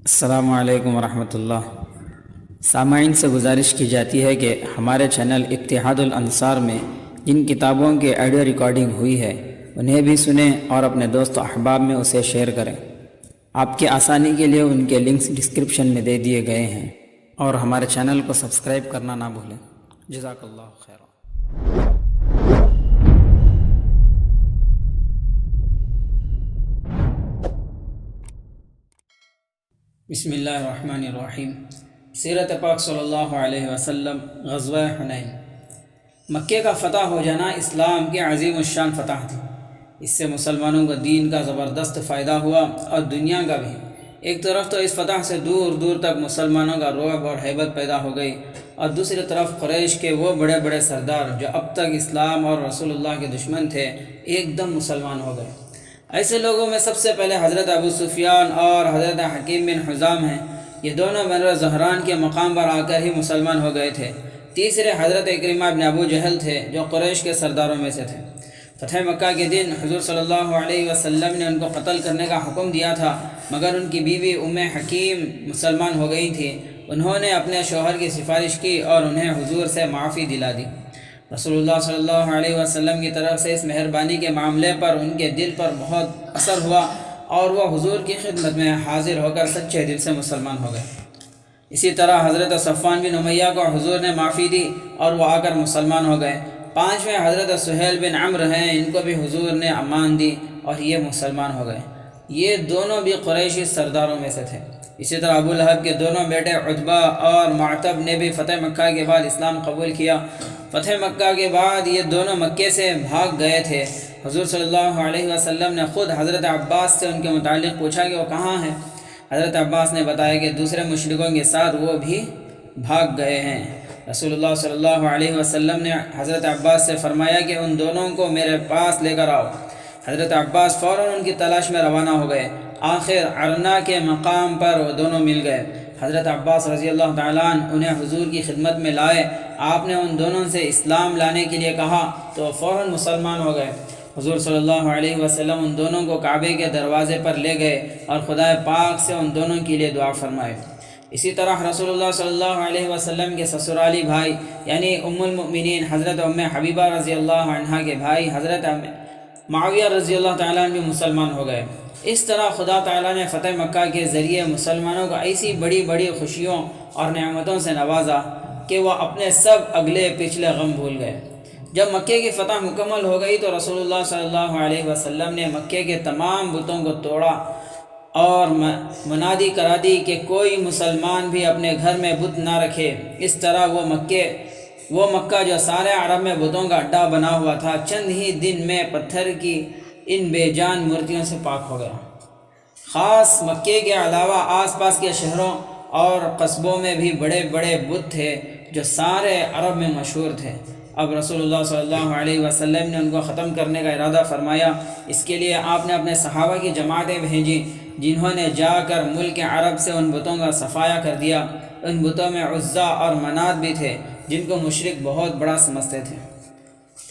السلام علیکم ورحمۃ اللہ۔ سامعین سے گزارش کی جاتی ہے کہ ہمارے چینل اتحاد الانصار میں جن کتابوں کی آڈیو ریکارڈنگ ہوئی ہے انہیں بھی سنیں اور اپنے دوست و احباب میں اسے شیئر کریں۔ آپ کی آسانی کے لیے ان کے لنکس ڈسکرپشن میں دے دیے گئے ہیں، اور ہمارے چینل کو سبسکرائب کرنا نہ بھولیں۔ جزاک اللہ خیر۔ بسم اللہ الرحمن الرحیم۔ سیرت پاک صلی اللہ علیہ وسلم، غزوہ حنین۔ مکے کا فتح ہو جانا اسلام کی عظیم الشان فتح تھی۔ اس سے مسلمانوں کو دین کا زبردست فائدہ ہوا اور دنیا کا بھی۔ ایک طرف تو اس فتح سے دور دور تک مسلمانوں کا رعب اور ہیبت پیدا ہو گئی، اور دوسری طرف قریش کے وہ بڑے بڑے سردار جو اب تک اسلام اور رسول اللہ کے دشمن تھے، ایک دم مسلمان ہو گئے۔ ایسے لوگوں میں سب سے پہلے حضرت ابو سفیان اور حضرت حکیم بن حزام ہیں۔ یہ دونوں بر زہران کے مقام پر آ کر ہی مسلمان ہو گئے تھے۔ تیسرے حضرت اکرمہ بن ابو جہل تھے، جو قریش کے سرداروں میں سے تھے۔ فتح مکہ کے دن حضور صلی اللہ علیہ وسلم نے ان کو قتل کرنے کا حکم دیا تھا، مگر ان کی بیوی ام حکیم مسلمان ہو گئی تھی۔ انہوں نے اپنے شوہر کی سفارش کی اور انہیں حضور سے معافی دلا دی۔ رسول اللہ صلی اللہ علیہ وسلم کی طرف سے اس مہربانی کے معاملے پر ان کے دل پر بہت اثر ہوا، اور وہ حضور کی خدمت میں حاضر ہو کر سچے دل سے مسلمان ہو گئے۔ اسی طرح حضرت صفوان بن امیہ کو حضور نے معافی دی اور وہ آ کر مسلمان ہو گئے۔ پانچویں حضرت سہیل بن عمرو ہیں، ان کو بھی حضور نے امان دی اور یہ مسلمان ہو گئے۔ یہ دونوں بھی قریشی سرداروں میں سے تھے۔ اسی طرح ابو لہب کے دونوں بیٹے عتبہ اور معتب نے بھی فتح مکہ کے بعد اسلام قبول کیا۔ فتح مکہ کے بعد یہ دونوں مکے سے بھاگ گئے تھے۔ حضور صلی اللہ علیہ وسلم نے خود حضرت عباس سے ان کے متعلق پوچھا کہ وہ کہاں ہیں۔ حضرت عباس نے بتایا کہ دوسرے مشرکوں کے ساتھ وہ بھی بھاگ گئے ہیں۔ رسول اللہ صلی اللہ علیہ وسلم نے حضرت عباس سے فرمایا کہ ان دونوں کو میرے پاس لے کر آؤ۔ حضرت عباس فوراً ان کی تلاش میں روانہ ہو گئے۔ آخر عرنا کے مقام پر وہ دونوں مل گئے۔ حضرت عباس رضی اللہ تعالیٰ عنہ انہیں حضور کی خدمت میں لائے۔ آپ نے ان دونوں سے اسلام لانے کے لیے کہا تو وہ فوراً مسلمان ہو گئے۔ حضور صلی اللہ علیہ وسلم ان دونوں کو کعبے کے دروازے پر لے گئے اور خدا پاک سے ان دونوں کے لیے دعا فرمائے۔ اسی طرح رسول اللہ صلی اللہ علیہ وسلم کے سسرالی بھائی یعنی ام المؤمنین حضرت ام حبیبہ رضی اللہ عنہا کے بھائی حضرت معاویہ رضی اللہ تعالیٰ عنہ بھی مسلمان ہو گئے۔ اس طرح خدا تعالیٰ نے فتح مکہ کے ذریعے مسلمانوں کو ایسی بڑی بڑی خوشیوں اور نعمتوں سے نوازا کہ وہ اپنے سب اگلے پچھلے غم بھول گئے۔ جب مکے کی فتح مکمل ہو گئی تو رسول اللہ صلی اللہ علیہ وسلم نے مکے کے تمام بتوں کو توڑا اور منادی کرا دی کہ کوئی مسلمان بھی اپنے گھر میں بت نہ رکھے۔ اس طرح وہ مکہ جو سارے عرب میں بتوں کا اڈا بنا ہوا تھا، چند ہی دن میں پتھر کی ان بے جان مورتیوں سے پاک ہو گیا۔ خاص مکے کے علاوہ آس پاس کے شہروں اور قصبوں میں بھی بڑے بڑے بت تھے جو سارے عرب میں مشہور تھے۔ اب رسول اللہ صلی اللہ علیہ وسلم نے ان کو ختم کرنے کا ارادہ فرمایا۔ اس کے لیے آپ نے اپنے صحابہ کی جماعتیں بھیجیں، جنہوں نے جا کر ملک عرب سے ان بتوں کا صفایا کر دیا۔ ان بتوں میں عزا اور منات بھی تھے، جن کو مشرک بہت بڑا سمجھتے تھے۔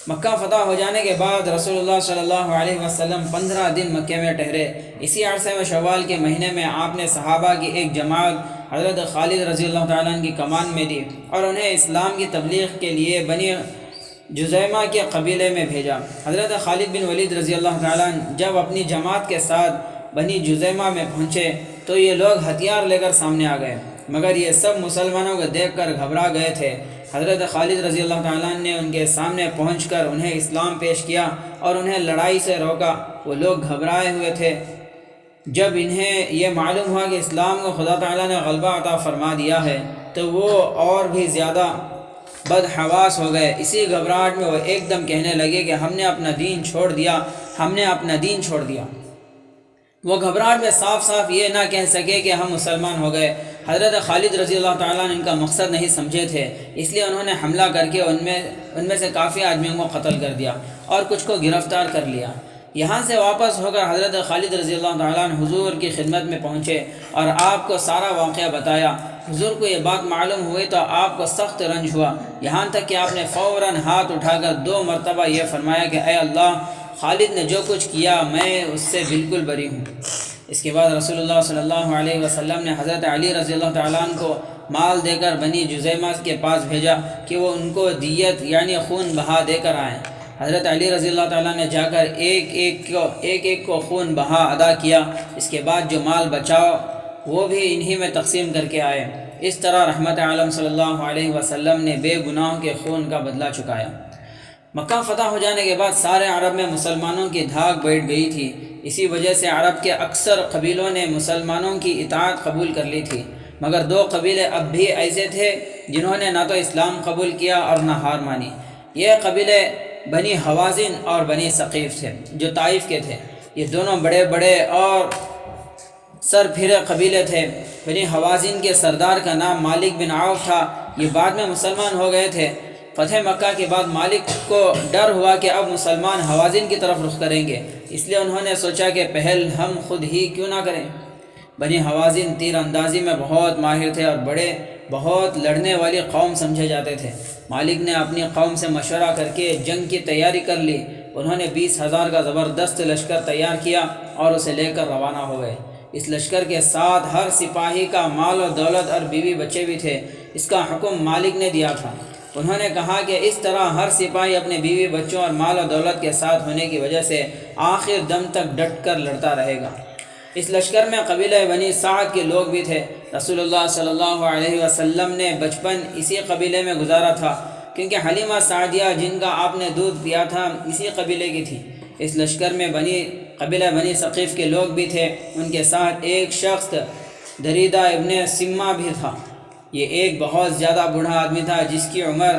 مکہ فتح ہو جانے کے بعد رسول اللہ صلی اللہ علیہ وسلم 15 دن مکے میں ٹھہرے۔ اسی عرصے میں شوال کے مہینے میں آپ نے صحابہ کی ایک جماعت حضرت خالد رضی اللہ تعالیٰ عنہ کی کمان میں دی اور انہیں اسلام کی تبلیغ کے لیے بنی جزیمہ کے قبیلے میں بھیجا۔ حضرت خالد بن ولید رضی اللہ تعالیٰ عنہ جب اپنی جماعت کے ساتھ بنی جزیمہ میں پہنچے تو یہ لوگ ہتھیار لے کر سامنے آ گئے، مگر یہ سب مسلمانوں کو دیکھ کر گھبرا گئے تھے۔ حضرت خالد رضی اللہ تعالیٰ عنہ نے ان کے سامنے پہنچ کر انہیں اسلام پیش کیا اور انہیں لڑائی سے روکا۔ وہ لوگ گھبرائے ہوئے تھے۔ جب انہیں یہ معلوم ہوا کہ اسلام کو خدا تعالیٰ نے غلبہ عطا فرما دیا ہے تو وہ اور بھی زیادہ بدحواس ہو گئے۔ اسی گھبراہٹ میں وہ ایک دم کہنے لگے کہ ہم نے اپنا دین چھوڑ دیا۔ وہ گھبراہٹ میں صاف صاف یہ نہ کہہ سکے کہ ہم مسلمان ہو گئے۔ حضرت خالد رضی اللہ تعالیٰ عنہ ان کا مقصد نہیں سمجھے تھے، اس لیے انہوں نے حملہ کر کے ان میں سے کافی آدمیوں کو قتل کر دیا اور کچھ کو گرفتار کر لیا۔ یہاں سے واپس ہو کر حضرت خالد رضی اللہ تعالیٰ عنہ حضور کی خدمت میں پہنچے اور آپ کو سارا واقعہ بتایا۔ حضور کو یہ بات معلوم ہوئی تو آپ کو سخت رنج ہوا، یہاں تک کہ آپ نے فوراً ہاتھ اٹھا کر 2 مرتبہ یہ فرمایا کہ اے اللہ، خالد نے جو کچھ کیا میں اس سے بالکل بری ہوں۔ اس کے بعد رسول اللہ صلی اللہ علیہ وسلم نے حضرت علی رضی اللہ تعالیٰ عنہ کو مال دے کر بنی جزیمہ کے پاس بھیجا کہ وہ ان کو دیت یعنی خون بہا دے کر آئیں۔ حضرت علی رضی اللہ تعالیٰ نے جا کر ایک کو خون بہا ادا کیا۔ اس کے بعد جو مال بچاؤ وہ بھی انہی میں تقسیم کر کے آئے۔ اس طرح رحمت عالم صلی اللہ علیہ وسلم نے بے گناہوں کے خون کا بدلہ چکایا۔ مکہ فتح ہو جانے کے بعد سارے عرب میں مسلمانوں کی دھاک بیٹھ گئی تھی۔ اسی وجہ سے عرب کے اکثر قبیلوں نے مسلمانوں کی اطاعت قبول کر لی تھی، مگر دو قبیلے اب بھی ایسے تھے جنہوں نے نہ تو اسلام قبول کیا اور نہ ہار مانی۔ یہ قبیلے بنی حوازن اور بنی ثقیف تھے جو طائف کے تھے۔ یہ دونوں بڑے بڑے اور سر پھرے قبیلے تھے۔ بنی حوازن کے سردار کا نام مالک بن عوف تھا۔ یہ بعد میں مسلمان ہو گئے تھے۔ فتح مکہ کے بعد مالک کو ڈر ہوا کہ اب مسلمان حوازن کی طرف رخ کریں گے، اس لیے انہوں نے سوچا کہ پہل ہم خود ہی کیوں نہ کریں۔ بنی حوازن تیر اندازی میں بہت ماہر تھے اور بہت لڑنے والی قوم سمجھے جاتے تھے۔ مالک نے اپنی قوم سے مشورہ کر کے جنگ کی تیاری کر لی۔ انہوں نے 20,000 کا زبردست لشکر تیار کیا اور اسے لے کر روانہ ہو گئے۔ اس لشکر کے ساتھ ہر سپاہی کا مال و دولت اور بیوی بچے بھی تھے۔ اس کا حکم مالک نے دیا تھا۔ انہوں نے کہا کہ اس طرح ہر سپاہی اپنے بیوی بچوں اور مال و دولت کے ساتھ ہونے کی وجہ سے آخر دم تک ڈٹ کر لڑتا رہے گا۔ اس لشکر میں قبیلہ بنی سعد کے لوگ بھی تھے۔ رسول اللہ صلی اللہ علیہ وسلم نے بچپن اسی قبیلے میں گزارا تھا، کیونکہ حلیمہ سعدیہ جن کا آپ نے دودھ پیا تھا اسی قبیلے کی تھی۔ اس لشکر میں قبیلہ بنی ثقیف کے لوگ بھی تھے۔ ان کے ساتھ ایک شخص دریدہ ابن سمہ بھی تھا۔ یہ ایک بہت زیادہ بوڑھا آدمی تھا جس کی عمر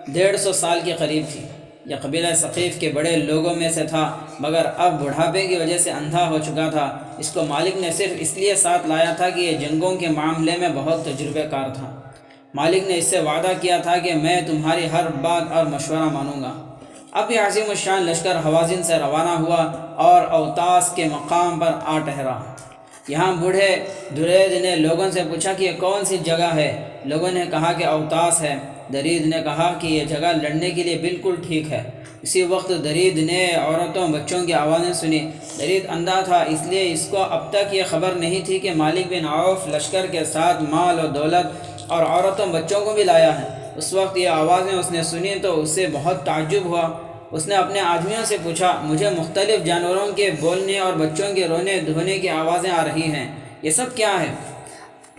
150 سال کے قریب تھی۔ یہ قبیلہ ثقیف کے بڑے لوگوں میں سے تھا، مگر اب بڑھاپے کی وجہ سے اندھا ہو چکا تھا۔ اس کو مالک نے صرف اس لیے ساتھ لایا تھا کہ یہ جنگوں کے معاملے میں بہت تجربہ کار تھا۔ مالک نے اس سے وعدہ کیا تھا کہ میں تمہاری ہر بات اور مشورہ مانوں گا۔ اب یہ عظیم الشان لشکر حوازن سے روانہ ہوا اور اوتاس کے مقام پر آ ٹھہرا۔ یہاں بوڑھے درید نے لوگوں سے پوچھا کہ یہ کون سی جگہ ہے؟ لوگوں نے کہا کہ اوتاس ہے۔ درید نے کہا کہ یہ جگہ لڑنے کے لیے بالکل ٹھیک ہے۔ اسی وقت درید نے عورتوں بچوں کی آوازیں سنی۔ درید اندھا تھا، اس لیے اس کو اب تک یہ خبر نہیں تھی کہ مالک بن عوف لشکر کے ساتھ مال و دولت اور عورتوں بچوں کو بھی لایا ہے۔ اس وقت یہ آوازیں اس نے سنی تو اس سے بہت تعجب ہوا۔ اس نے اپنے آدمیوں سے پوچھا، مجھے مختلف جانوروں کے بولنے اور بچوں کے رونے دھونے کی آوازیں آ رہی ہیں، یہ سب کیا ہے؟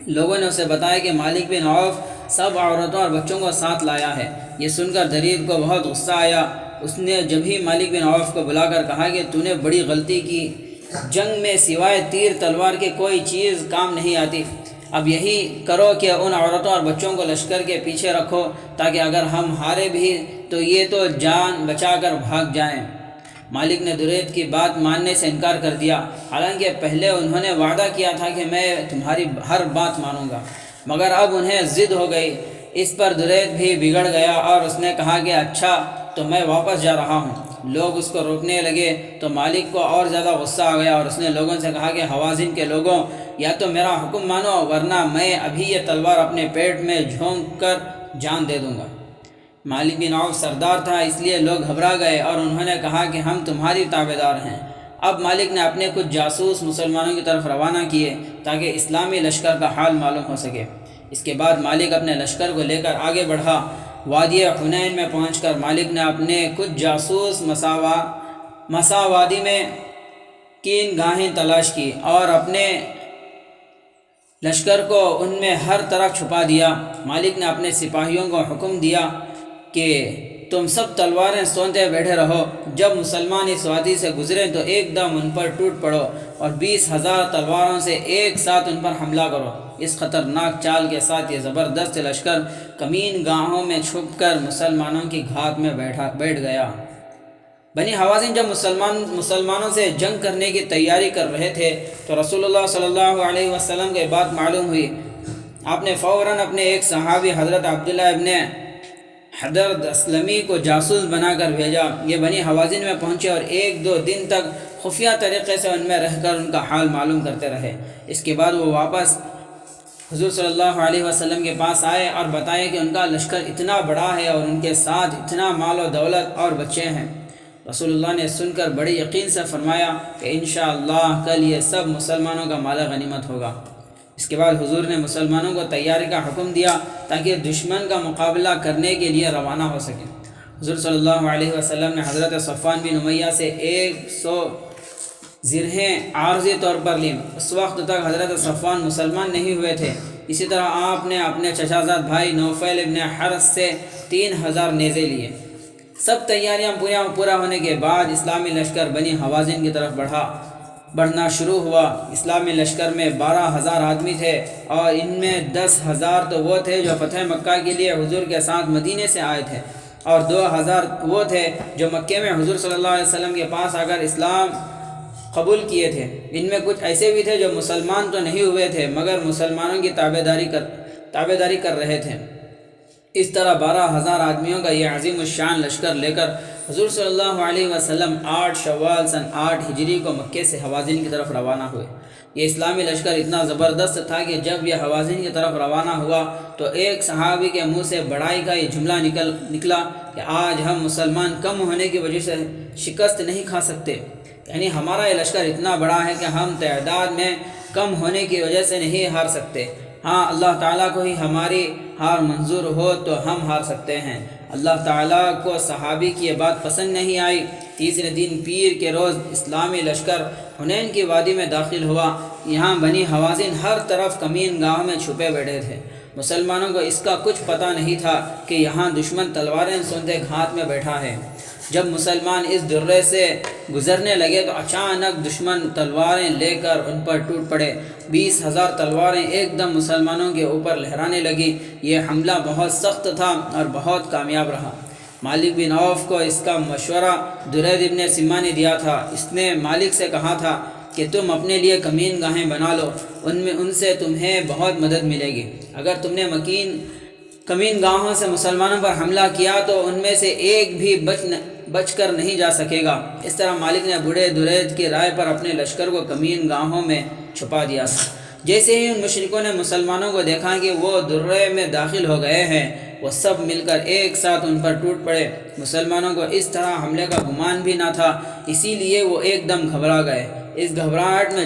لوگوں نے اسے بتایا کہ مالک بن عوف سب عورتوں اور بچوں کو ساتھ لایا ہے۔ یہ سن کر درید کو بہت غصہ آیا۔ اس نے جب ہی مالک بن عوف کو بلا کر کہا کہ تو نے بڑی غلطی کی، جنگ میں سوائے تیر تلوار کے کوئی چیز کام نہیں آتی۔ اب یہی کرو کہ ان عورتوں اور بچوں کو لشکر کے پیچھے رکھو، تاکہ اگر ہم ہارے بھی تو یہ تو جان بچا کر بھاگ جائیں۔ مالک نے درید کی بات ماننے سے انکار کر دیا، حالانکہ پہلے انہوں نے وعدہ کیا تھا کہ میں تمہاری ہر بات مانوں گا، مگر اب انہیں ضد ہو گئی۔ اس پر درید بھی بگڑ گیا اور اس نے کہا کہ اچھا تو میں واپس جا رہا ہوں۔ لوگ اس کو روکنے لگے تو مالک کو اور زیادہ غصہ آ گیا اور اس نے لوگوں سے کہا کہ حوازن کے لوگوں، یا تو میرا حکم مانو ورنہ میں ابھی یہ تلوار اپنے پیٹ میں جھونک کر جان دے دوں گا۔ مالک بن عوف سردار تھا، اس لیے لوگ گھبرا گئے اور انہوں نے کہا کہ ہم تمہاری تابعدار ہیں۔ اب مالک نے اپنے کچھ جاسوس مسلمانوں کی طرف روانہ کیے تاکہ اسلامی لشکر کا حال معلوم ہو سکے۔ اس کے بعد مالک اپنے لشکر کو لے کر آگے بڑھا۔ وادی حنین میں پہنچ کر مالک نے اپنے کچھ جاسوس مسا وادی میں کین گاہیں تلاش کی اور اپنے لشکر کو ان میں ہر طرف چھپا دیا۔ مالک نے اپنے سپاہیوں کو حکم دیا کہ تم سب تلواریں سونتے بیٹھے رہو، جب مسلمان اس وادی سے گزریں تو ایک دم ان پر ٹوٹ پڑو اور 20,000 تلواروں سے ایک ساتھ ان پر حملہ کرو۔ اس خطرناک چال کے ساتھ یہ زبردست لشکر کمین گاہوں میں چھپ کر مسلمانوں کی گھات میں بیٹھ گیا۔ بنی حوازن جب مسلمانوں سے جنگ کرنے کی تیاری کر رہے تھے تو رسول اللہ صلی اللہ علیہ وسلم کی بات معلوم ہوئی۔ آپ نے فوراً اپنے ایک صحابی حضرت عبداللہ ابن حضرت اسلمی کو جاسوس بنا کر بھیجا۔ یہ بنی حوازن میں پہنچے اور 1-2 دن تک خفیہ طریقے سے ان میں رہ کر ان کا حال معلوم کرتے رہے۔ اس کے بعد وہ واپس حضور صلی اللہ علیہ وسلم کے پاس آئے اور بتائے کہ ان کا لشکر اتنا بڑا ہے اور ان کے ساتھ اتنا مال و دولت اور بچے ہیں۔ رسول اللہ نے سن کر بڑے یقین سے فرمایا کہ انشاءاللہ کل یہ سب مسلمانوں کا مال غنیمت ہوگا۔ اس کے بعد حضور نے مسلمانوں کو تیاری کا حکم دیا تاکہ دشمن کا مقابلہ کرنے کے لیے روانہ ہو سکے۔ حضور صلی اللہ علیہ وسلم نے حضرت صفوان بن امیہ سے 100 زرہیں عارضی طور پر لی۔ اس وقت تک حضرت صفوان مسلمان نہیں ہوئے تھے۔ اسی طرح آپ نے اپنے چچا زاد بھائی نوفل ابن حرث سے 3000 نیزے لیے۔ سب تیاریاں پورا ہونے کے بعد اسلامی لشکر بنی حوازن کی طرف بڑھنا شروع ہوا۔ اسلامی لشکر میں 12,000 آدمی تھے اور ان میں 10,000 تو وہ تھے جو فتح مکہ کے لیے حضور کے ساتھ مدینے سے آئے تھے، اور 2,000 وہ تھے جو مکے میں حضور صلی اللہ علیہ وسلم کے پاس آ کر اسلام قبول کیے تھے۔ ان میں کچھ ایسے بھی تھے جو مسلمان تو نہیں ہوئے تھے مگر مسلمانوں کی تابعداری کر رہے تھے۔ اس طرح 12,000 آدمیوں کا یہ عظیم الشان لشکر لے کر حضور صلی اللہ علیہ وسلم 8 شوال سن 8 ہجری کو مکے سے حوازن کی طرف روانہ ہوئے۔ یہ اسلامی لشکر اتنا زبردست تھا کہ جب یہ حوازن کی طرف روانہ ہوا تو ایک صحابی کے منہ سے بڑائی کا یہ جملہ نکلا کہ آج ہم مسلمان کم ہونے کی وجہ سے شکست نہیں کھا سکتے، یعنی ہمارا یہ لشکر اتنا بڑا ہے کہ ہم تعداد میں کم ہونے کی وجہ سے نہیں ہار سکتے۔ ہاں، اللہ تعالیٰ کو ہی ہماری ہار منظور ہو تو ہم ہار سکتے ہیں۔ اللہ تعالیٰ کو صحابی کی یہ بات پسند نہیں آئی۔ تیسرے دن پیر کے روز اسلامی لشکر حنین کی وادی میں داخل ہوا۔ یہاں بنی حوازن ہر طرف کمین گاہوں میں چھپے بیٹھے تھے۔ مسلمانوں کو اس کا کچھ پتہ نہیں تھا کہ یہاں دشمن تلواریں سوندے گھات میں بیٹھا ہے۔ جب مسلمان اس درے سے گزرنے لگے تو اچانک دشمن تلواریں لے کر ان پر ٹوٹ پڑے۔ 20,000 تلواریں ایک دم مسلمانوں کے اوپر لہرانے لگی۔ یہ حملہ بہت سخت تھا اور بہت کامیاب رہا۔ مالک بن عوف کو اس کا مشورہ درید ابن سما نے دیا تھا۔ اس نے مالک سے کہا تھا کہ تم اپنے لیے کمین گاہیں بنا لو، ان سے تمہیں بہت مدد ملے گی۔ اگر تم نے کمین گاہوں سے مسلمانوں پر حملہ کیا تو ان میں سے ایک بھی بچ کر نہیں جا سکے گا۔ اس طرح مالک نے بوڑھے درید کی رائے پر اپنے لشکر کو کمین گاہوں میں چھپا دیا۔ جیسے ہی ان مشرکوں نے مسلمانوں کو دیکھا کہ وہ درے میں داخل ہو گئے ہیں، وہ سب مل کر ایک ساتھ ان پر ٹوٹ پڑے۔ مسلمانوں کو اس طرح حملے کا گمان بھی نہ تھا، اسی لیے وہ ایک دم گھبرا گئے۔ اس گھبراہٹ میں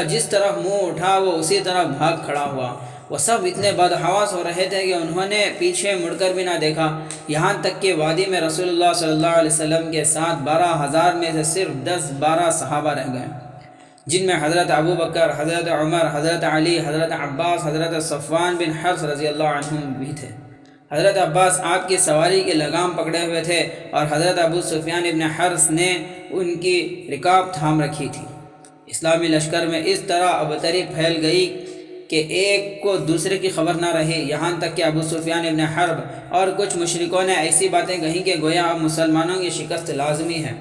جس طرف منہ اٹھا وہ اسی طرح بھاگ کھڑا ہوا۔ وہ سب اتنے بدحواس ہو رہے تھے کہ انہوں نے پیچھے مڑ کر بھی نہ دیکھا، یہاں تک کہ وادی میں رسول اللہ صلی اللہ علیہ وسلم کے ساتھ 12,000 میں سے صرف 10-12 صحابہ رہ گئے، جن میں حضرت ابو بکر، حضرت عمر، حضرت علی، حضرت عباس، حضرت صفوان بن حرث رضی اللہ عنہم بھی تھے۔ حضرت عباس آپ کی سواری کی لگام پکڑے ہوئے تھے اور حضرت ابو سفیان ابن حرث نے ان کی رکاب تھام رکھی تھی۔ اسلامی لشکر میں اس طرح ابتری پھیل گئی کہ ایک کو دوسرے کی خبر نہ رہی، یہاں تک کہ ابو سفیان ابن حرب اور کچھ مشرکوں نے ایسی باتیں کہیں کہ گویا اب مسلمانوں کی شکست لازمی ہے۔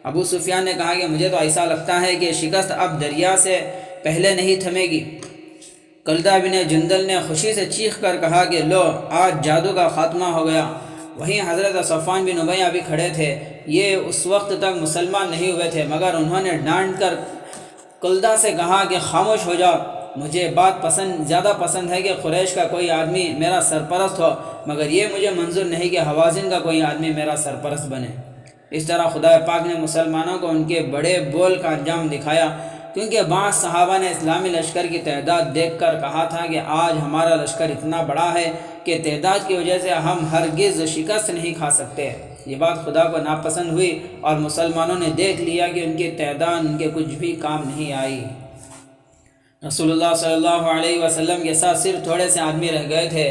ابو سفیان نے کہا کہ مجھے تو ایسا لگتا ہے کہ شکست اب دریا سے پہلے نہیں تھمے گی۔ کلدہ بن جندل نے خوشی سے چیخ کر کہا کہ لو، آج جادو کا خاتمہ ہو گیا۔ وہیں حضرت صفوان بن امیہ بھی کھڑے تھے۔ یہ اس وقت تک مسلمان نہیں ہوئے تھے مگر انہوں نے ڈانٹ کر کلدہ سے کہا کہ خاموش ہو جاؤ، مجھے زیادہ پسند ہے کہ قریش کا کوئی آدمی میرا سرپرست ہو، مگر یہ مجھے منظور نہیں کہ حوازن کا کوئی آدمی میرا سرپرست بنے۔ اس طرح خدا پاک نے مسلمانوں کو ان کے بڑے بول کا انجام دکھایا، کیونکہ بعض صحابہ نے اسلامی لشکر کی تعداد دیکھ کر کہا تھا کہ آج ہمارا لشکر اتنا بڑا ہے کہ تعداد کی وجہ سے ہم ہرگز شکست نہیں کھا سکتے۔ یہ بات خدا کو ناپسند ہوئی اور مسلمانوں نے دیکھ لیا کہ ان کی تعداد ان کے کچھ بھی کام نہیں آئی۔ رسول اللہ صلی اللہ علیہ وسلم کے ساتھ صرف تھوڑے سے آدمی رہ گئے تھے۔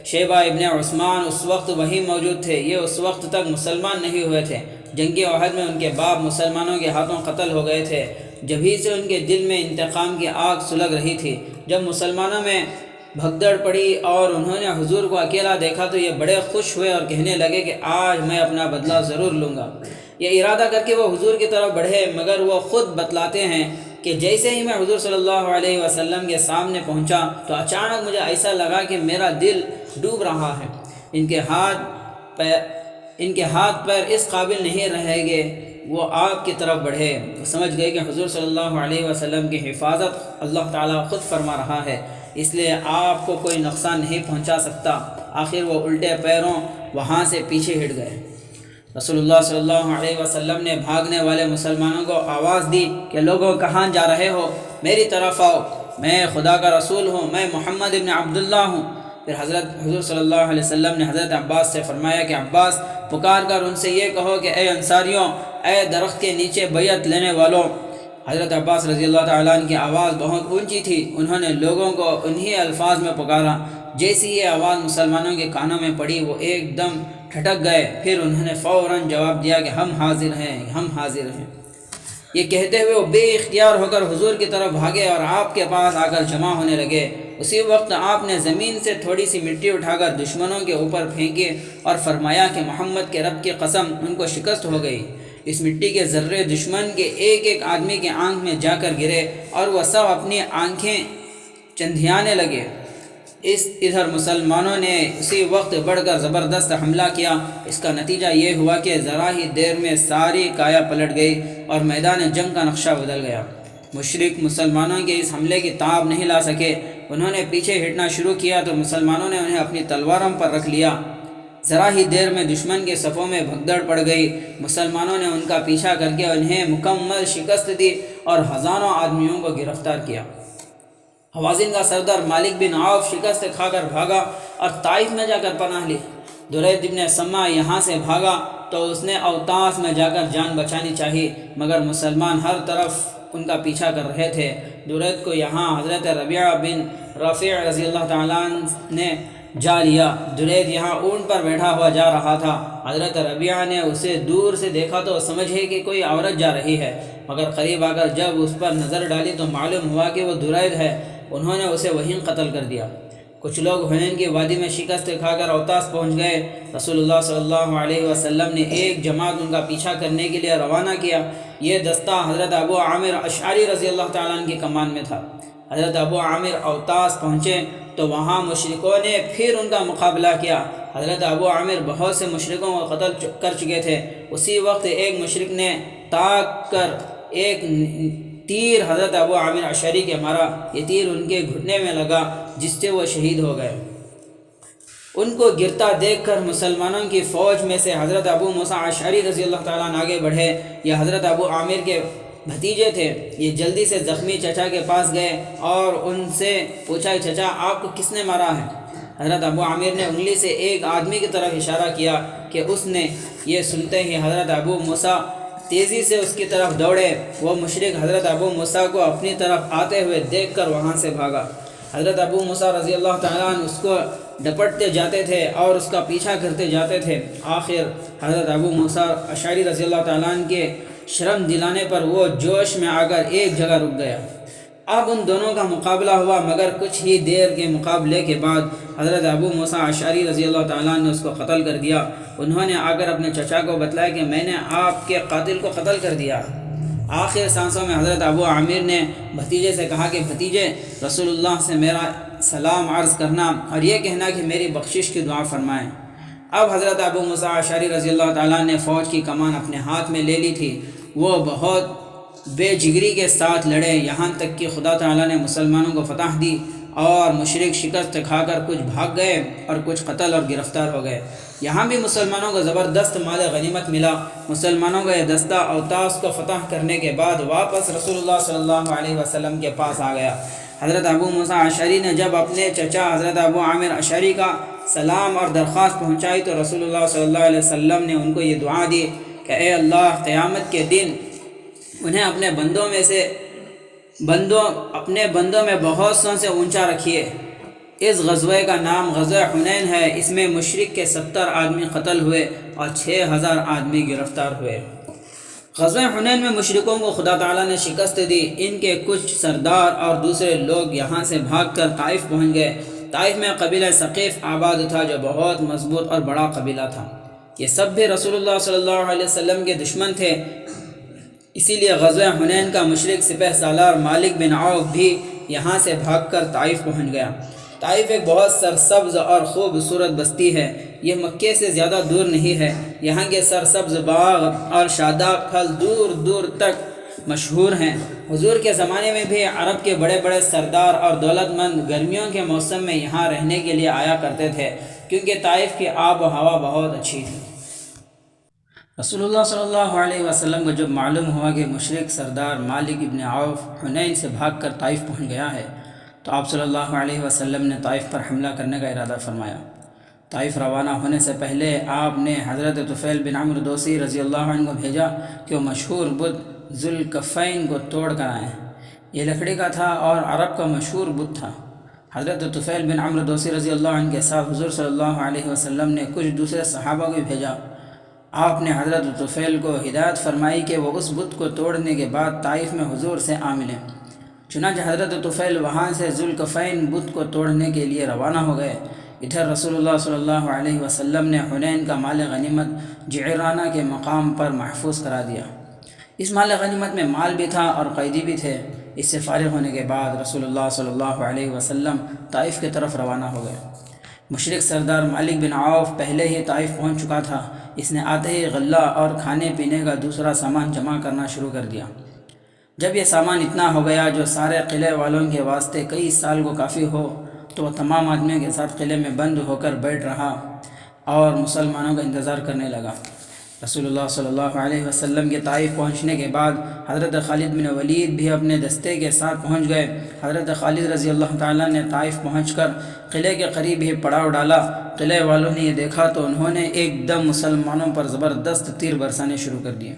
شیبہ ابن عثمان اس وقت وہیں موجود تھے۔ یہ اس وقت تک مسلمان نہیں ہوئے تھے۔ جنگ احد میں ان کے باپ مسلمانوں کے ہاتھوں قتل ہو گئے تھے۔ جبھی سے ان کے دل میں انتقام کی آگ سلگ رہی تھی۔ جب مسلمانوں میں بھگدڑ پڑی اور انہوں نے حضور کو اکیلا دیکھا تو یہ بڑے خوش ہوئے اور کہنے لگے کہ آج میں اپنا بدلہ ضرور لوں گا۔ یہ ارادہ کر کے وہ حضور کی طرف بڑھے، مگر وہ خود بتلاتے ہیں کہ جیسے ہی میں حضور صلی اللہ علیہ وسلم کے سامنے پہنچا تو اچانک مجھے ایسا لگا کہ میرا دل ڈوب رہا ہے۔ ان کے ہاتھ پیر اس قابل نہیں رہیں گے وہ آگ کی طرف بڑھے۔ وہ سمجھ گئے کہ حضور صلی اللہ علیہ وسلم کی حفاظت اللہ تعالیٰ خود فرما رہا ہے، اس لیے آپ کو کوئی نقصان نہیں پہنچا سکتا۔ آخر وہ الٹے پیروں وہاں سے پیچھے ہٹ گئے۔ رسول اللہ صلی اللہ علیہ وسلم نے بھاگنے والے مسلمانوں کو آواز دی کہ لوگوں کہاں جا رہے ہو، میری طرف آؤ، میں خدا کا رسول ہوں، میں محمد ابن عبداللہ ہوں۔ پھر حضور صلی اللہ علیہ وسلم نے حضرت عباس سے فرمایا کہ عباس، پکار کر ان سے یہ کہو کہ اے انصاریوں، اے درخت کے نیچے بیعت لینے والوں۔ حضرت عباس رضی اللہ تعالیٰ عنہ کی آواز بہت اونچی تھی، انہوں نے لوگوں کو انہی الفاظ میں پکارا۔ جیسی یہ آواز مسلمانوں کے کانوں میں پڑی وہ ایک دم ٹھٹک گئے، پھر انہوں نے فوراً جواب دیا کہ ہم حاضر ہیں، ہم حاضر ہیں۔ یہ کہتے ہوئے وہ بے اختیار ہو کر حضور کی طرف بھاگے اور آپ کے پاس آ کر جمع ہونے لگے۔ اسی وقت آپ نے زمین سے تھوڑی سی مٹی اٹھا کر دشمنوں کے اوپر پھینکی اور فرمایا کہ محمد کے رب کی قسم، ان کو شکست ہو گئی۔ اس مٹی کے ذرے دشمن کے ایک ایک آدمی کے آنکھ میں جا کر گرے اور وہ سب اپنی آنکھیں چندھیانے لگے۔ ادھر مسلمانوں نے اسی وقت بڑھ کر زبردست حملہ کیا۔ اس کا نتیجہ یہ ہوا کہ ذرا ہی دیر میں ساری کایا پلٹ گئی اور میدان جنگ کا نقشہ بدل گیا۔ مشرک مسلمانوں کے اس حملے کی تاب نہیں لا سکے، انہوں نے پیچھے ہٹنا شروع کیا تو مسلمانوں نے انہیں اپنی تلواروں پر رکھ لیا۔ ذرا ہی دیر میں دشمن کے صفوں میں بھگدڑ پڑ گئی۔ مسلمانوں نے ان کا پیچھا کر کے انہیں مکمل شکست دی اور ہزاروں آدمیوں کو گرفتار کیا۔ حوازن کا سردار مالک بن عوف شکست کھا کر بھاگا اور طائف میں جا کر پناہ لی۔ درید بن سما یہاں سے بھاگا تو اس نے اوطاس میں جا کر جان بچانی چاہی، مگر مسلمان ہر طرف ان کا پیچھا کر رہے تھے۔ درید کو یہاں حضرت ربیعہ بن رافع رضی اللہ تعالیٰ عنہ نے جا لیا۔ درید یہاں اونٹ پر بیٹھا ہوا جا رہا تھا۔ حضرت ربیعہ نے اسے دور سے دیکھا تو سمجھے کہ کوئی عورت جا رہی ہے، مگر قریب آ کر جب اس پر نظر ڈالی تو معلوم ہوا کہ وہ درید ہے۔ انہوں نے اسے وہیں قتل کر دیا۔ کچھ لوگ حنین کی وادی میں شکست کھا کر اوطاس پہنچ گئے۔ رسول اللہ صلی اللہ علیہ وسلم نے ایک جماعت ان کا پیچھا کرنے کے لیے روانہ کیا۔ یہ دستہ حضرت ابو عامر اشعری رضی اللہ تعالیٰ عنہ کی کمان میں تھا۔ حضرت ابو عامر اوطاس پہنچے تو وہاں مشرکوں نے پھر ان کا مقابلہ کیا۔ حضرت ابو عامر بہت سے مشرکوں کو قتل کر چکے تھے۔ اسی وقت ایک مشرک نے تاک کر ایک تیر حضرت ابو عامر اشعری کے مارا۔ یہ تیر ان کے گھٹنے میں لگا جس سے وہ شہید ہو گئے۔ ان کو گرتا دیکھ کر مسلمانوں کی فوج میں سے حضرت ابو موسیٰ اشعری رضی اللہ تعالیٰ عنہ آگے بڑھے۔ یہ حضرت ابو عامر کے بھتیجے تھے۔ یہ جلدی سے زخمی چچا کے پاس گئے اور ان سے پوچھا، چچا آپ کو کس نے مارا ہے؟ حضرت ابو عامر نے انگلی سے ایک آدمی کی طرف اشارہ کیا کہ اس نے۔ یہ سنتے ہی حضرت ابو موسیٰ تیزی سے اس کی طرف دوڑے۔ وہ مشرک حضرت ابو موسیٰ کو اپنی طرف آتے ہوئے دیکھ کر وہاں سے بھاگا۔ حضرت ابو موسیٰ رضی اللہ تعالیٰ عنہ اس کو ڈپٹتے جاتے تھے اور اس کا پیچھا کرتے جاتے تھے۔ آخر حضرت ابو موسیٰ اشعری رضی اللہ تعالیٰ عنہ کے شرم دلانے پر وہ جوش میں آ کر ایک جگہ رک گیا۔ اب ان دونوں کا مقابلہ ہوا، مگر کچھ ہی دیر کے مقابلے کے بعد حضرت ابو موسیٰ اشعری رضی اللہ تعالیٰ عنہ نے اس کو قتل کر دیا۔ انہوں نے آ کر اپنے چچا کو بتلایا کہ میں نے آپ کے قاتل کو قتل کر دیا۔ آخر سانسوں میں حضرت ابو عامر نے بھتیجے سے کہا کہ بھتیجے، رسول اللہ سے میرا سلام عرض کرنا اور یہ کہنا کہ میری بخشش کی دعا فرمائیں۔ اب حضرت ابو موسیٰ اشعری رضی اللہ تعالیٰ نے فوج کی کمان اپنے ہاتھ میں لے لی تھی۔ وہ بہت بے جگری کے ساتھ لڑے، یہاں تک کہ خدا تعالیٰ نے مسلمانوں کو فتح دی اور مشرک شکست کھا کر کچھ بھاگ گئے اور کچھ قتل اور گرفتار ہو گئے۔ یہاں بھی مسلمانوں کو زبردست مال غنیمت ملا۔ مسلمانوں کا یہ دستہ اوطاس کو فتح کرنے کے بعد واپس رسول اللہ صلی اللہ علیہ وسلم کے پاس آ گیا۔ حضرت ابو موسیٰ اشعری نے جب اپنے چچا حضرت ابو عامر اشعری کا سلام اور درخواست پہنچائی تو رسول اللہ صلی اللہ علیہ وسلم نے ان کو یہ دعا دی کہ اے اللہ، قیامت کے دن انہیں اپنے بندوں میں بہت سوں سے اونچا رکھیے۔ اس غزوے کا نام غزوہ حنین ہے۔ اس میں مشرک کے 70 آدمی قتل ہوئے اور 6000 آدمی گرفتار ہوئے۔ غزوہ حنین میں مشرکوں کو خدا تعالیٰ نے شکست دی۔ ان کے کچھ سردار اور دوسرے لوگ یہاں سے بھاگ کر طائف پہنچ گئے۔ طائف میں قبیلہ ثقیف آباد تھا جو بہت مضبوط اور بڑا قبیلہ تھا۔ یہ سب بھی رسول اللہ صلی اللہ علیہ وسلم کے دشمن تھے، اسی لیے غزوہ حنین کا مشرک سپہ سالار مالک بن عوف بھی یہاں سے بھاگ کر طائف پہنچ گیا۔ طائف ایک بہت سرسبز اور خوبصورت بستی ہے۔ یہ مکے سے زیادہ دور نہیں ہے۔ یہاں کے سرسبز باغ اور شاداب پھل دور دور تک مشہور ہیں۔ حضور کے زمانے میں بھی عرب کے بڑے بڑے سردار اور دولت مند گرمیوں کے موسم میں یہاں رہنے کے لیے آیا کرتے تھے، کیونکہ طائف کی آب و ہوا بہت اچھی تھی۔ رسول اللہ صلی اللہ علیہ وسلم کو جب معلوم ہوا کہ مشرک سردار مالک ابن عوف حنین سے بھاگ کر طائف پہنچ گیا ہے تو آپ صلی اللہ علیہ وسلم نے طائف پر حملہ کرنے کا ارادہ فرمایا۔ طائف روانہ ہونے سے پہلے آپ نے حضرت طفیل بن عمرو دوسی رضی اللہ عنہ کو بھیجا کہ وہ مشہور بت ذوالکفین کو توڑ کر آئیں۔ یہ لکڑی کا تھا اور عرب کا مشہور بت تھا۔ حضرت طفیل بن عمرو دوسی رضی اللہ عنہ کے ساتھ حضور صلی اللہ علیہ وسلم نے کچھ دوسرے صحابہ کو بھیجا۔ آپ نے حضرت طفیل کو ہدایت فرمائی کہ وہ اس بت کو توڑنے کے بعد طائف میں حضور سے آ ملیں۔ چنانچہ حضرت طفیل وہاں سے ذوالکفین بت کو توڑنے کے لیے روانہ ہو گئے۔ ادھر رسول اللہ صلی اللہ علیہ وسلم نے حنین کا مال غنیمت جعرانہ کے مقام پر محفوظ کرا دیا۔ اس مال غنیمت میں مال بھی تھا اور قیدی بھی تھے۔ اس سے فارغ ہونے کے بعد رسول اللہ صلی اللہ علیہ وسلم طائف کی طرف روانہ ہو گئے۔ مشرک سردار مالک بن عوف پہلے ہی طائف پہنچ چکا تھا۔ اس نے آتے ہی غلہ اور کھانے پینے کا دوسرا سامان جمع کرنا شروع کر دیا۔ جب یہ سامان اتنا ہو گیا جو سارے قلعے والوں کے واسطے کئی سال کو کافی ہو تو وہ تمام آدمیوں کے ساتھ قلعے میں بند ہو کر بیٹھ رہا اور مسلمانوں کا انتظار کرنے لگا۔ رسول اللہ صلی اللہ علیہ وسلم کے طائف پہنچنے کے بعد حضرت خالد بن ولید بھی اپنے دستے کے ساتھ پہنچ گئے۔ حضرت خالد رضی اللہ تعالیٰ نے طائف پہنچ کر قلعے کے قریب ہی پڑاؤ ڈالا۔ قلعے والوں نے یہ دیکھا تو انہوں نے ایک دم مسلمانوں پر زبردست تیر برسانے شروع کر دیے۔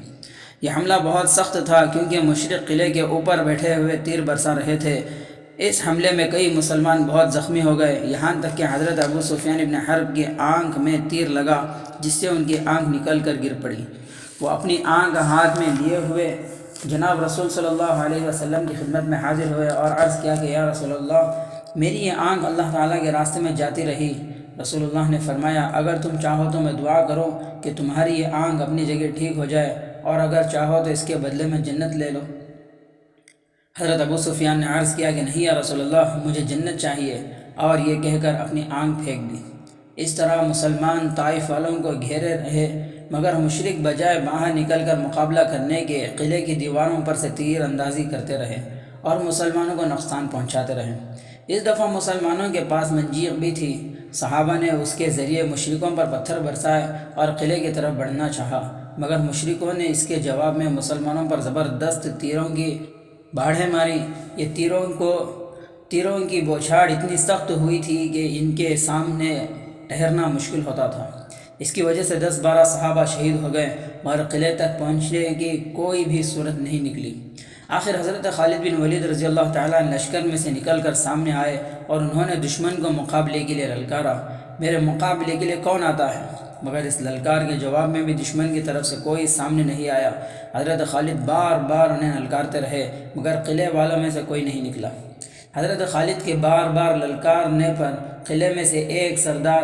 یہ حملہ بہت سخت تھا کیونکہ مشرق قلعے کے اوپر بیٹھے ہوئے تیر برسا رہے تھے۔ اس حملے میں کئی مسلمان بہت زخمی ہو گئے، یہاں تک کہ حضرت ابو سفیان ابن حرب کی آنکھ میں تیر لگا جس سے ان کی آنکھ نکل کر گر پڑی۔ وہ اپنی آنکھ ہاتھ میں لیے ہوئے جناب رسول صلی اللہ علیہ وسلم کی خدمت میں حاضر ہوئے اور عرض کیا کہ یا رسول اللہ، میری یہ آنکھ اللہ تعالیٰ کے راستے میں جاتی رہی۔ رسول اللہ نے فرمایا اگر تم چاہو تو میں دعا کرو کہ تمہاری یہ آنکھ اپنی جگہ ٹھیک ہو جائے، اور اگر چاہو تو اس کے بدلے میں جنت لے لو۔ حضرت ابو سفیان نے عرض کیا کہ نہیں یا رسول اللہ، مجھے جنت چاہیے، اور یہ کہہ کر اپنی آنکھ پھینک دی۔ اس طرح مسلمان طائف والوں کو گھیرے رہے مگر مشرک بجائے باہر نکل کر مقابلہ کرنے کے قلعے کی دیواروں پر سے تیر اندازی کرتے رہے اور مسلمانوں کو نقصان پہنچاتے رہے۔ اس دفعہ مسلمانوں کے پاس منجیق بھی تھی۔ صحابہ نے اس کے ذریعے مشرکوں پر پتھر برسائے اور قلعے کی طرف بڑھنا چاہا، مگر مشرکوں نے اس کے جواب میں مسلمانوں پر زبردست تیروں کی باڑھیں ماری۔ یہ تیروں کی بوچھاڑ اتنی سخت ہوئی تھی کہ ان کے سامنے ٹھہرنا مشکل ہوتا تھا۔ اس کی وجہ سے 10-12 صحابہ شہید ہو گئے، مگر قلعے تک پہنچنے کی کوئی بھی صورت نہیں نکلی۔ آخر حضرت خالد بن ولید رضی اللہ تعالیٰ لشکر میں سے نکل کر سامنے آئے اور انہوں نے دشمن کو مقابلے کے لیے للکارا، میرے مقابلے کے لیے کون آتا ہے؟ مگر اس للکار کے جواب میں بھی دشمن کی طرف سے کوئی سامنے نہیں آیا۔ حضرت خالد بار بار انہیں للکارتے رہے مگر قلعے والوں میں سے کوئی نہیں نکلا۔ حضرت خالد کے بار بار للکارنے پر قلعے میں سے ایک سردار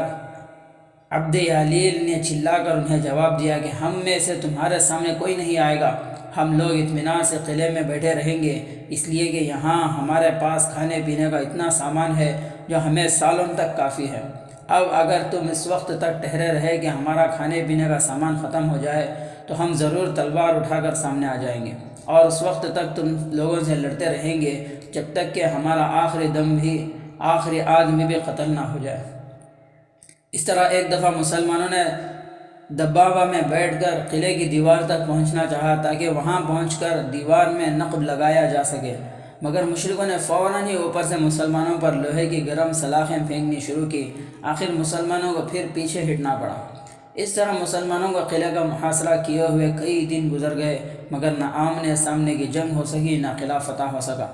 عبد یالیل نے چلا کر انہیں جواب دیا کہ ہم میں سے تمہارے سامنے کوئی نہیں آئے گا، ہم لوگ اطمینان سے قلعے میں بیٹھے رہیں گے، اس لیے کہ یہاں ہمارے پاس کھانے پینے کا اتنا سامان ہے جو ہمیں سالوں تک کافی ہے۔ اب اگر تم اس وقت تک ٹھہرے رہے کہ ہمارا کھانے پینے کا سامان ختم ہو جائے تو ہم ضرور تلوار اٹھا کر سامنے آ جائیں گے، اور اس وقت تک تم لوگوں سے لڑتے رہیں گے جب تک کہ ہمارا آخری آدمی بھی قتل نہ ہو جائے۔ اس طرح ایک دفعہ مسلمانوں نے دباغہ میں بیٹھ کر قلعے کی دیوار تک پہنچنا چاہا تاکہ وہاں پہنچ کر دیوار میں نقب لگایا جا سکے، مگر مشرکوں نے فوراً ہی اوپر سے مسلمانوں پر لوہے کی گرم سلاخیں پھینکنی شروع کی۔ آخر مسلمانوں کو پھر پیچھے ہٹنا پڑا۔ اس طرح مسلمانوں کا قلعے کا محاصرہ کیے ہوئے کئی دن گزر گئے مگر نہ آمنے سامنے کی جنگ ہو سکی نہ قلعہ فتح ہو سکا۔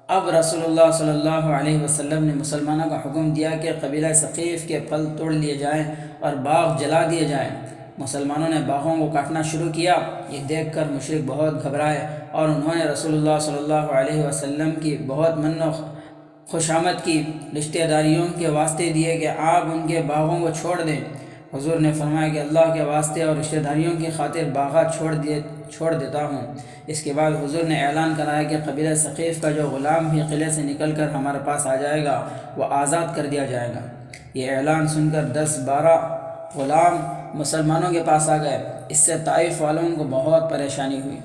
اب رسول اللہ صلی اللہ علیہ وسلم نے مسلمانوں کا حکم دیا کہ قبیلہ ثقیف کے پھل توڑ لیے جائیں اور باغ جلا دیے جائیں۔ مسلمانوں نے باغوں کو کاٹنا شروع کیا۔ یہ دیکھ کر مشرک بہت گھبرائے اور انہوں نے رسول اللہ صلی اللہ علیہ وسلم کی بہت من و خوشامد کی، رشتہ داریوں کے واسطے دیے کہ آپ ان کے باغوں کو چھوڑ دیں۔ حضور نے فرمایا کہ اللہ کے واسطے اور رشتہ داریوں کی خاطر باغات چھوڑ دیتا ہوں۔ اس کے بعد حضور نے اعلان کرایا کہ قبیلہ ثقیف کا جو غلام بھی قلعے سے نکل کر ہمارے پاس آ جائے گا وہ آزاد کر دیا جائے گا۔ یہ اعلان سن کر 10-12 غلام مسلمانوں کے پاس آ گئے۔ اس سے طائف والوں کو بہت پریشانی ہوئی۔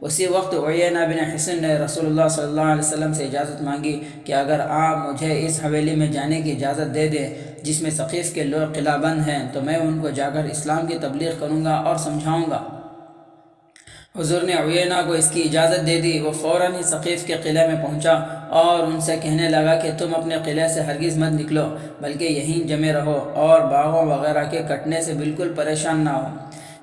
اسی وقت عیینہ بن حصن نے رسول اللہ صلی اللہ علیہ وسلم سے اجازت مانگی کہ اگر آپ مجھے اس حویلی میں جانے کی اجازت دے دیں جس میں ثقیف کے لوگ قلعہ بند ہیں تو میں ان کو جا کر اسلام کی تبلیغ کروں گا اور سمجھاؤں گا۔ حضور نے عیینہ کو اس کی اجازت دے دی۔ وہ فوراً ہی ثقیف کے قلعے میں پہنچا اور ان سے کہنے لگا کہ تم اپنے قلعے سے ہرگز مت نکلو بلکہ یہیں جمے رہو اور باغوں وغیرہ کے کٹنے سے بالکل پریشان نہ ہو۔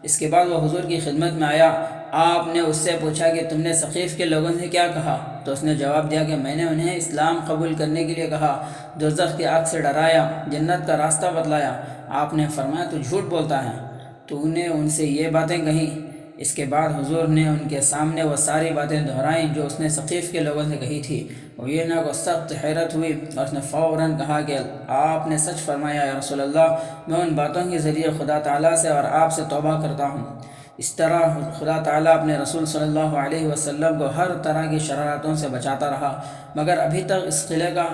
اس کے بعد وہ حضور کی خدمت میں آیا۔ آپ نے اس سے پوچھا کہ تم نے ثقیف کے لوگوں سے کیا کہا؟ تو اس نے جواب دیا کہ میں نے انہیں اسلام قبول کرنے کے لیے کہا، دوزخ کی آگ سے ڈرایا، جنت کا راستہ بتلایا۔ آپ نے فرمایا تو جھوٹ بولتا ہے، تو نے ان سے یہ باتیں کہیں؟ اس کے بعد حضور نے ان کے سامنے وہ ساری باتیں دہرائیں جو اس نے ثقیف کے لوگوں سے کہی تھی۔ عیینہ کو سخت حیرت ہوئی اور اس نے فوراً کہا کہ آپ نے سچ فرمایا یا رسول اللہ، میں ان باتوں کے ذریعے خدا تعالیٰ سے اور آپ سے توبہ کرتا ہوں۔ اس طرح خدا تعالیٰ اپنے رسول صلی اللہ علیہ وسلم کو ہر طرح کی شرارتوں سے بچاتا رہا، مگر ابھی تک اس قلعے کا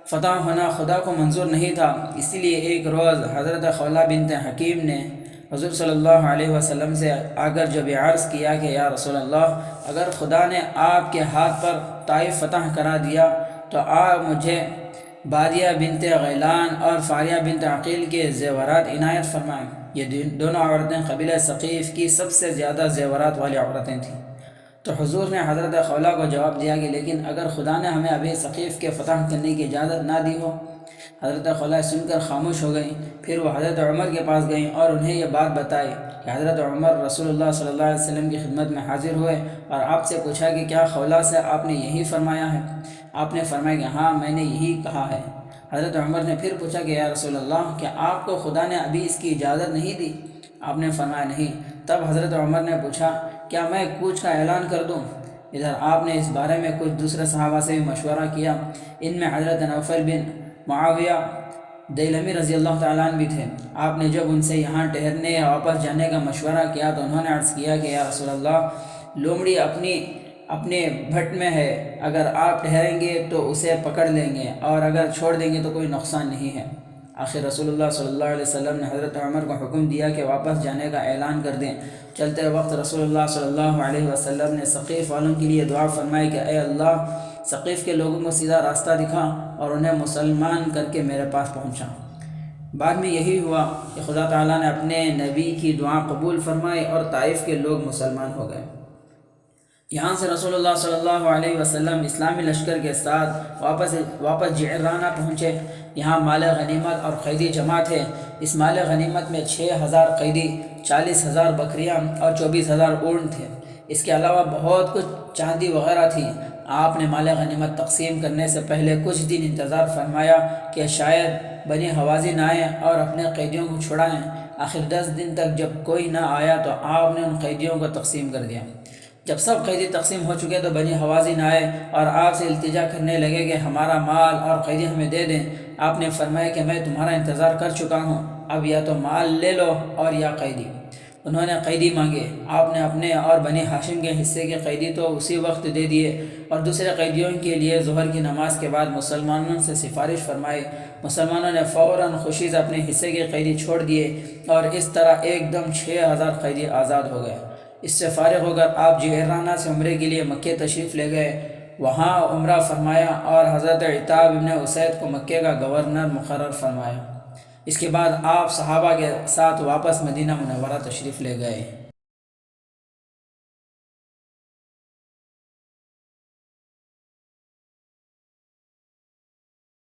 فتح ہونا خدا کو منظور نہیں تھا۔ اسی لیے ایک روز حضرت خولہ بنت حکیم نے حضور صلی اللہ علیہ وسلم سے آ کر جب یہ عرض کیا کہ یا رسول اللہ، اگر خدا نے آپ کے ہاتھ پر طائف فتح کرا دیا تو آپ مجھے بادیہ بنت غیلان اور فاریہ بنت عقیل کے زیورات عنایت فرمائیں۔ یہ دونوں عورتیں قبیلہ ثقیف کی سب سے زیادہ زیورات والی عورتیں تھیں۔ تو حضور نے حضرت خولہ کو جواب دیا کہ لیکن اگر خدا نے ہمیں ابھی ثقیف کے فتح کرنے کی اجازت نہ دی ہو۔ حضرت خولہ سن کر خاموش ہو گئیں۔ پھر وہ حضرت عمر کے پاس گئیں اور انہیں یہ بات بتائی کہ حضرت عمر رسول اللہ صلی اللہ علیہ وسلم کی خدمت میں حاضر ہوئے اور آپ سے پوچھا کہ کیا خولہ سے آپ نے یہی فرمایا ہے؟ آپ نے فرمایا کہ ہاں میں نے یہی کہا ہے۔ حضرت عمر نے پھر پوچھا کہ یا رسول اللہ، کیا آپ کو خدا نے ابھی اس کی اجازت نہیں دی؟ آپ نے فرمایا نہیں۔ تب حضرت عمر نے پوچھا کیا میں کوچ کا اعلان کر دوں؟ ادھر آپ نے اس بارے میں کچھ دوسرے صحابہ سے بھی مشورہ کیا۔ ان میں حضرت نوفل بن معاویہ دیلمی رضی اللہ تعالیٰ عنہ بھی تھے۔ آپ نے جب ان سے یہاں ٹھہرنے یا واپس جانے کا مشورہ کیا تو انہوں نے عرض کیا کہ یا رسول اللہ، لومڑی اپنے بھٹ میں ہے، اگر آپ ٹھہریں گے تو اسے پکڑ لیں گے اور اگر چھوڑ دیں گے تو کوئی نقصان نہیں ہے۔ آخر رسول اللہ صلی اللہ علیہ وسلم نے حضرت عمر کو حکم دیا کہ واپس جانے کا اعلان کر دیں۔ چلتے وقت رسول اللہ صلی اللہ علیہ وسلم نے ثقیف والوں کے لیے دعا فرمائی کہ اے اللہ، ثقیف کے لوگوں کو سیدھا راستہ دکھا اور انہیں مسلمان کر کے میرے پاس پہنچا۔ بعد میں یہی ہوا کہ خدا تعالیٰ نے اپنے نبی کی دعا قبول فرمائی اور طائف کے لوگ مسلمان ہو گئے۔ یہاں سے رسول اللہ صلی اللہ علیہ وسلم اسلامی لشکر کے ساتھ واپس جعرانہ پہنچے۔ یہاں مال غنیمت اور قیدی جمع تھے۔ اس مال غنیمت میں 6000 قیدی، 40,000 بکریاں اور 24,000 اونٹ تھے۔ اس کے علاوہ بہت کچھ چاندی وغیرہ تھی۔ آپ نے مال غنیمت تقسیم کرنے سے پہلے کچھ دن انتظار فرمایا کہ شاید بنی حوازن آئیں اور اپنے قیدیوں کو چھڑائیں۔ آخر 10 دن تک جب کوئی نہ آیا تو آپ نے ان قیدیوں کو تقسیم کر دیا۔ جب سب قیدی تقسیم ہو چکے تو بنی حوازن آئے اور آپ سے التجا کرنے لگے کہ ہمارا مال اور قیدی ہمیں دے دیں۔ آپ نے فرمایا کہ میں تمہارا انتظار کر چکا ہوں، اب یا تو مال لے لو اور یا قیدی۔ انہوں نے قیدی مانگے۔ آپ نے اپنے اور بنی ہاشم کے حصے کے قیدی تو اسی وقت دے دیے اور دوسرے قیدیوں کے لیے ظہر کی نماز کے بعد مسلمانوں سے سفارش فرمائی۔ مسلمانوں نے فوراً خوشی سے اپنے حصے کے قیدی چھوڑ دیے اور اس طرح ایک دم 6000 قیدی آزاد ہو گئے۔ اس سے فارغ ہو کر آپ جعرانہ سے عمرے کے لیے مکہ تشریف لے گئے، وہاں عمرہ فرمایا اور حضرت عتاب ابن اسید کو مکہ کا گورنر مقرر فرمایا۔ اس کے بعد آپ صحابہ کے ساتھ واپس مدینہ منورہ تشریف لے گئے۔